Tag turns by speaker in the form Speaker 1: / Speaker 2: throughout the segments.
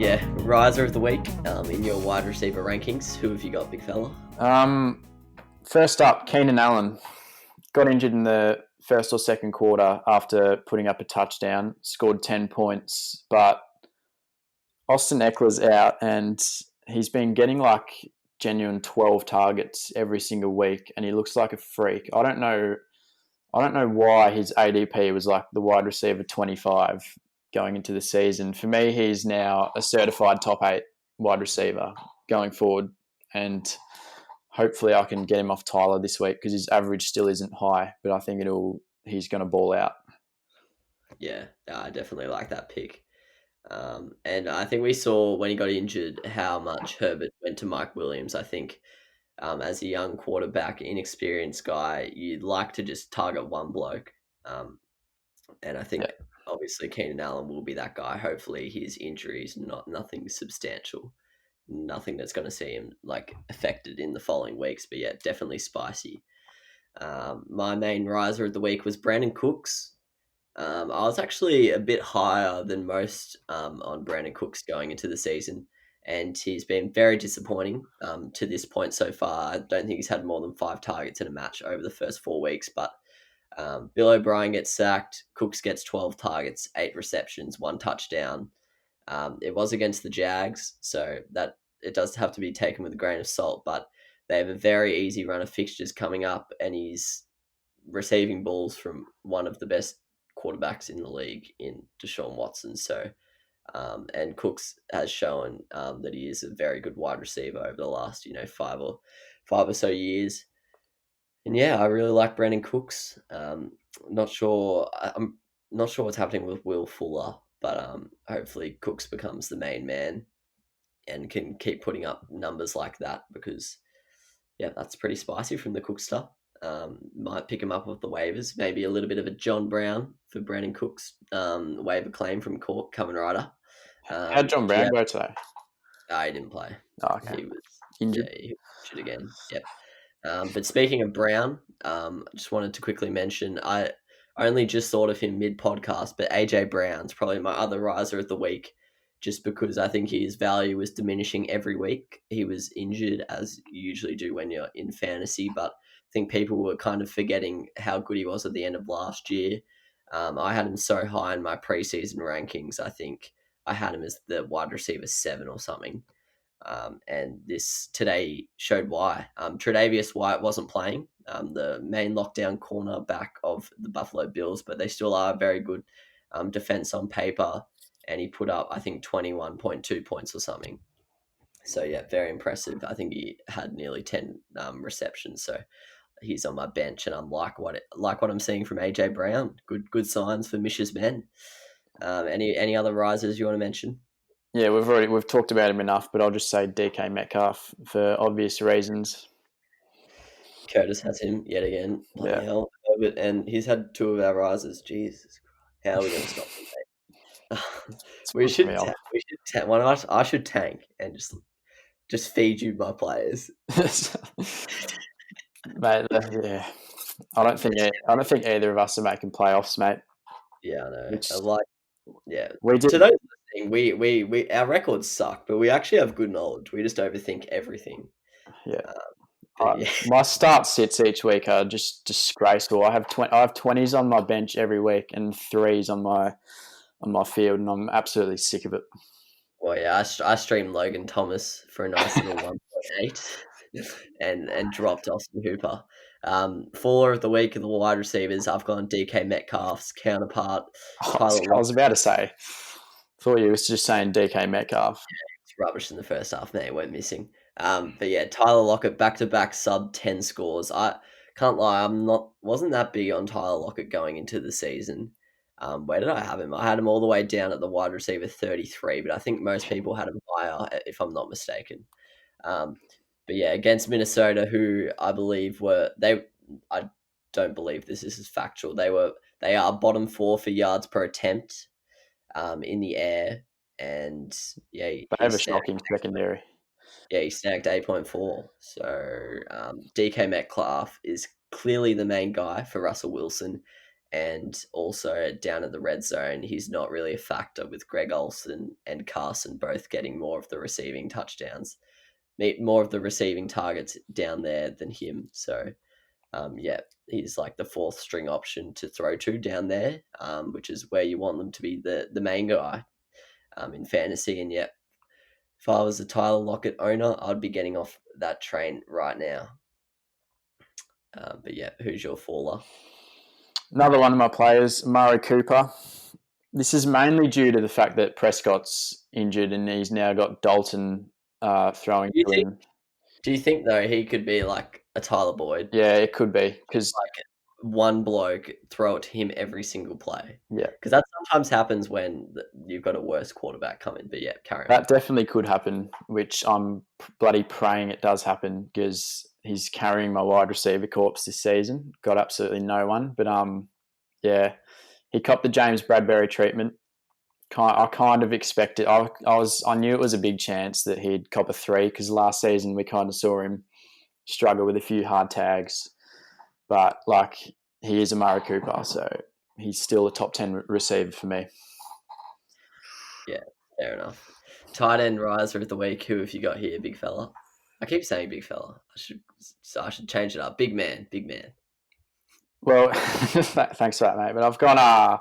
Speaker 1: Yeah, riser of the week in your wide receiver rankings. Who have you got, big fella?
Speaker 2: First up, Keenan Allen got injured in the first or second quarter after putting up a touchdown, scored 10 points, but Austin Eckler's out and he's been getting like genuine 12 targets every single week and he looks like a freak. I don't know why his ADP was like the wide receiver 25 going into the season. For me, he's now a certified top 8 wide receiver going forward, and hopefully I can get him off Tyler this week because his average still isn't high, but I think he's going to ball out.
Speaker 1: Yeah, I definitely like that pick. And I think we saw when he got injured how much Herbert went to Mike Williams. I think as a young quarterback, inexperienced guy, you'd like to just target one bloke. And I think obviously Keenan Allen will be that guy. Hopefully his injury is nothing substantial, nothing that's going to see him like affected in the following weeks. But yeah, definitely spicy. My main riser of the week was Brandon Cooks. I was actually a bit higher than most on Brandon Cooks going into the season, and he's been very disappointing to this point so far. I don't think he's had more than 5 targets in a match over the first 4 weeks, but Bill O'Brien gets sacked, Cooks gets 12 targets, 8 receptions, 1 touchdown. It was against the Jags, so that it does have to be taken with a grain of salt, but they have a very easy run of fixtures coming up, and he's receiving balls from one of the best quarterbacks in the league in Deshaun Watson. So, and Cooks has shown that he is a very good wide receiver over the last, 5 or so years. And yeah, I really like Brandon Cooks. I'm not sure what's happening with Will Fuller, but hopefully Cooks becomes the main man and can keep putting up numbers like that because yeah, that's pretty spicy from the Cookster. Might pick him up off the waivers. Maybe a little bit of a John Brown for Brandon Cooks waiver claim from Cork coming rider.
Speaker 2: How'd John Brown go today?
Speaker 1: He didn't play.
Speaker 2: Oh, okay.
Speaker 1: He was
Speaker 2: Injured.
Speaker 1: Yeah, he was injured again. Yep. But speaking of Brown, I just wanted to quickly mention I only just thought of him mid podcast, but AJ Brown's probably my other riser of the week, just because I think his value was diminishing every week. He was injured as you usually do when you're in fantasy, but I think people were kind of forgetting how good he was at the end of last year. I had him so high in my preseason rankings. I think I had him as the wide receiver 7 or something. And this today showed why. Tre'Davious White wasn't playing, the main lockdown cornerback of the Buffalo Bills, but they still are very good defense on paper. And he put up, I think, 21.2 points or something. So yeah, very impressive. I think he had nearly 10 receptions. So he's on my bench, and I'm like what I'm seeing from AJ Brown. Good signs for Mish's men. Any other risers you want to mention?
Speaker 2: Yeah, we've talked about him enough, but I'll just say DK Metcalf for obvious reasons.
Speaker 1: Curtis has him yet again. Bloody
Speaker 2: Yeah.
Speaker 1: hell. And he's had 2 of our rises. Jesus Christ. How are we going to stop him, mate? we should one of us. I should tank and just feed you my players.
Speaker 2: Mate, yeah. I don't think either of us are making playoffs, mate.
Speaker 1: Yeah, I know.
Speaker 2: We did.
Speaker 1: To those listening, we our records suck, but we actually have good knowledge. We just overthink everything.
Speaker 2: Yeah.
Speaker 1: Yeah.
Speaker 2: My start sits each week are just disgraceful. I have 20s on my bench every week and 3s on my field, and I'm absolutely sick of it.
Speaker 1: Well, yeah, I streamed Logan Thomas for a nice little 1.8 and dropped Austin Hooper. Fuller of the week of the wide receivers, I've gone DK Metcalf's counterpart.
Speaker 2: I was about to say, thought you was just saying DK Metcalf.
Speaker 1: Yeah, it's rubbish in the first half. Man, we're missing. But yeah, Tyler Lockett back-to-back sub 10 scores. I can't lie, wasn't that big on Tyler Lockett going into the season. Where did I have him? I had him all the way down at the wide receiver 33, but I think most people had him higher, if I'm not mistaken. But yeah, against Minnesota, who I believe I don't believe this is factual. They are bottom 4 for yards per attempt, in the air, and yeah,
Speaker 2: they have a shocking secondary.
Speaker 1: Yeah, he snagged 8.4. So DK Metcalf is clearly the main guy for Russell Wilson. and also down at the red zone, he's not really a factor with Greg Olsen and Carson both getting more of the receiving touchdowns, more of the receiving targets down there than him. So, yeah, he's like the fourth string option to throw to down there, which is where you want them to be the main guy in fantasy. And yet, if I was a Tyler Lockett owner, I'd be getting off that train right now. But yeah, who's your faller?
Speaker 2: Another one of my players, Murray Cooper. This is mainly due to the fact that Prescott's injured and he's now got Dalton throwing
Speaker 1: Do you
Speaker 2: to
Speaker 1: think?
Speaker 2: him.
Speaker 1: Do you think though he could be like a Tyler Boyd?
Speaker 2: Yeah, it could be because
Speaker 1: Like one bloke throw it to him every single play,
Speaker 2: yeah,
Speaker 1: because that sometimes happens when you've got a worse quarterback coming. But yeah, carry on.
Speaker 2: that definitely could happen. Which I'm bloody praying it does happen because he's carrying my wide receiver corpse this season. Got absolutely no one, but yeah, he copped the James Bradbury treatment. I kind of expected. I knew it was a big chance that he'd cop a 3 because last season we kind of saw him struggle with a few hard tags, but like he is a Murray Cooper, so he's still a top 10 receiver for me.
Speaker 1: Yeah, fair enough. Tight end riser of the week. Who have you got here, big fella? I keep saying big fella. I should change it up. Big man, big man.
Speaker 2: Well, thanks for that, mate. But I've gone.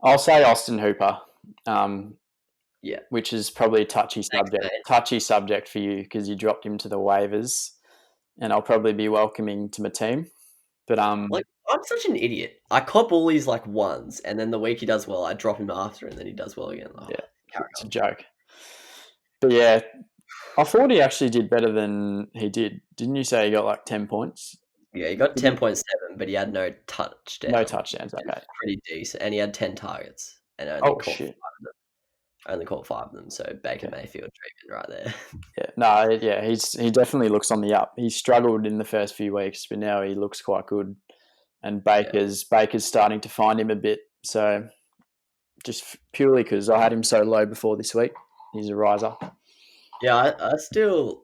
Speaker 2: I'll say Austin Hooper,
Speaker 1: Yeah,
Speaker 2: which is probably a touchy
Speaker 1: thanks,
Speaker 2: subject.
Speaker 1: mate.
Speaker 2: Touchy subject for you because you dropped him to the waivers, and I'll probably be welcoming to my team. But
Speaker 1: Like I'm such an idiot. I cop all these like ones, and then the week he does well, I drop him after, and then he does well again. Oh,
Speaker 2: yeah,
Speaker 1: carry
Speaker 2: it's a
Speaker 1: on.
Speaker 2: joke. But yeah, I thought he actually did better than he did. Didn't you say he got like 10 points?
Speaker 1: Yeah, he got
Speaker 2: Did he?
Speaker 1: 10.7, but he had no
Speaker 2: No
Speaker 1: touchdown.
Speaker 2: touchdowns. Okay.
Speaker 1: Pretty decent, and he had 10 targets and only
Speaker 2: Oh
Speaker 1: caught
Speaker 2: shit.
Speaker 1: only caught 5 of them. So Baker
Speaker 2: Okay.
Speaker 1: Mayfield treatment right there.
Speaker 2: Yeah. No. Yeah. He definitely looks on the up. He struggled in the first few weeks, but now he looks quite good. And
Speaker 1: Yeah,
Speaker 2: Baker's starting to find him a bit. So just purely because I had him so low before this week, he's a riser.
Speaker 1: yeah. I still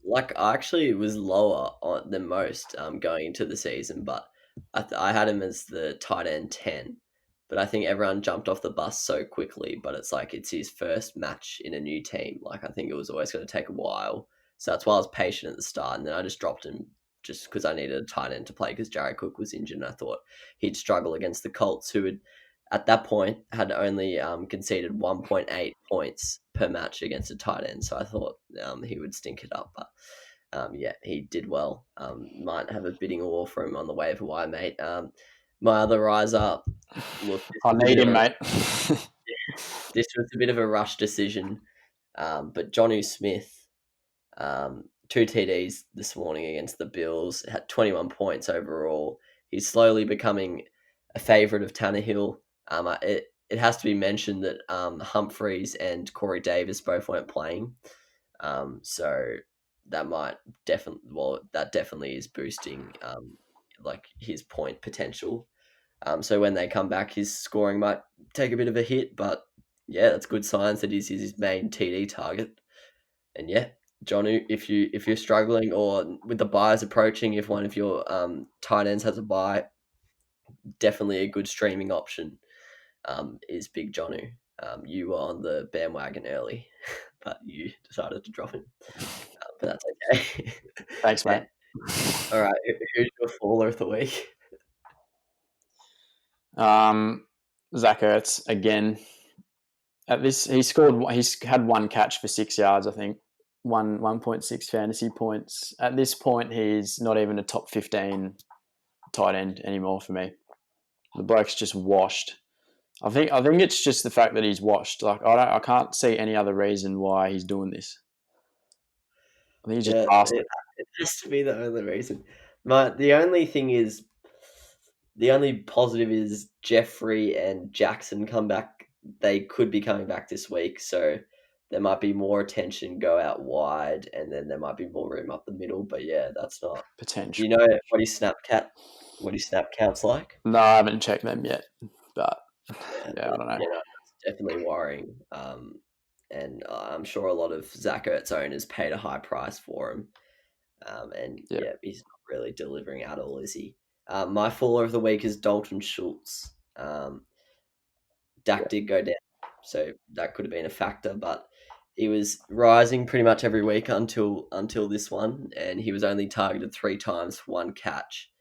Speaker 1: like. I actually was lower than most going into the season, but I had him as the tight end 10. But I think everyone jumped off the bus so quickly. But it's like it's his first match in a new team. Like I think it was always going to take a while. So that's why I was patient at the start, and then I just dropped him just because I needed a tight end to play because Jared Cook was injured, and I thought he'd struggle against the Colts, who had at that point had only conceded 1.8 points per match against a tight end. So I thought he would stink it up, but yeah, he did well. Might have a bidding war for him on the waiver wire, mate. My other riser, look,
Speaker 2: I need him, mate.
Speaker 1: this was a bit of a rush decision, but Jonnu Smith, 2 TDs this morning against the Bills, had 21 points overall. He's slowly becoming a favourite of Tannehill. It has to be mentioned that Humphreys and Corey Davis both weren't playing, so that definitely is boosting like his point potential. So when they come back, his scoring might take a bit of a hit, but yeah, that's good signs that he's his main TD target. And yeah, Johnny, if you're struggling or with the buyers approaching, if one of your tight ends has a buy, definitely a good streaming option is Big Johnny. You were on the bandwagon early, but you decided to drop him. But that's okay.
Speaker 2: Thanks, mate.
Speaker 1: And, all right, who's your faller of the week?
Speaker 2: Zach Ertz again. At this, He's had one catch for 6 yards, I think. 1.6 fantasy points. At this point, he's not even a top 15 tight end anymore for me. The bloke's just washed. I think it's just the fact that he's washed. Like I can't see any other reason why he's doing this. I think he's just
Speaker 1: Yeah,
Speaker 2: past it.
Speaker 1: it has to be the only reason. The only thing is, the only positive is Jeffrey and Jackson come back. They could be coming back this week, so there might be more attention go out wide, and then there might be more room up the middle. But yeah, that's not. Do
Speaker 2: Potential.
Speaker 1: you know what his snap count's like?
Speaker 2: No, I haven't checked them yet, but
Speaker 1: Yeah,
Speaker 2: yeah, I don't know.
Speaker 1: it's definitely worrying. And I'm sure a lot of Zach Ertz owners paid a high price for him. And
Speaker 2: Yeah,
Speaker 1: yeah, he's not really delivering at all, is he? My faller of the week is Dalton Schultz. Dak did go down, so that could have been a factor, but he was rising pretty much every week until this one, and he was only targeted 3 times for 1 catch.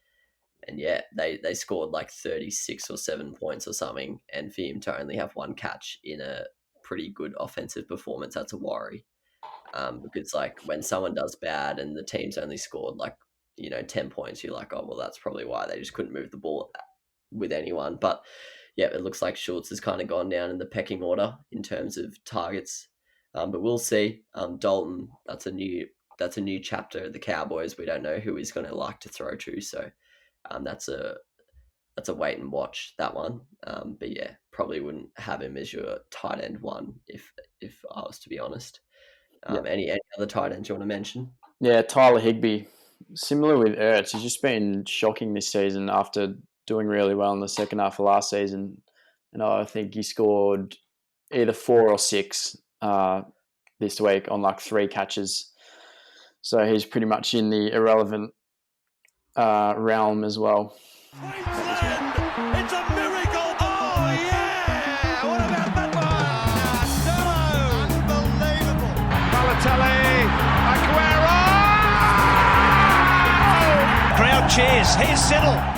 Speaker 1: And yeah, they scored like 36 or 7 points or something, and for him to only have 1 catch in a pretty good offensive performance, that's a worry. Because like when someone does bad and the team's only scored like 10 points, you're like, oh well, that's probably why they just couldn't move the ball with anyone. But yeah, it looks like Schultz has kind of gone down in the pecking order in terms of targets. But we'll see. Dalton, that's a new chapter of the Cowboys. We don't know who he's going to like to throw to, so that's a wait and watch, that one. But yeah, probably wouldn't have him as your tight end one if I was to be honest. Any other tight ends you want to mention?
Speaker 2: Yeah, Tyler Higbee. Similar with Ertz, he's just been shocking this season after doing really well in the second half of last season. And I think he scored either 4 or 6 this week on like 3 catches. So he's pretty much in the irrelevant realm as well.
Speaker 3: It's a miracle! Oh yeah! What about that one? Unbelievable! Balotelli, Aguero! Crowd cheers. Here's Siddle.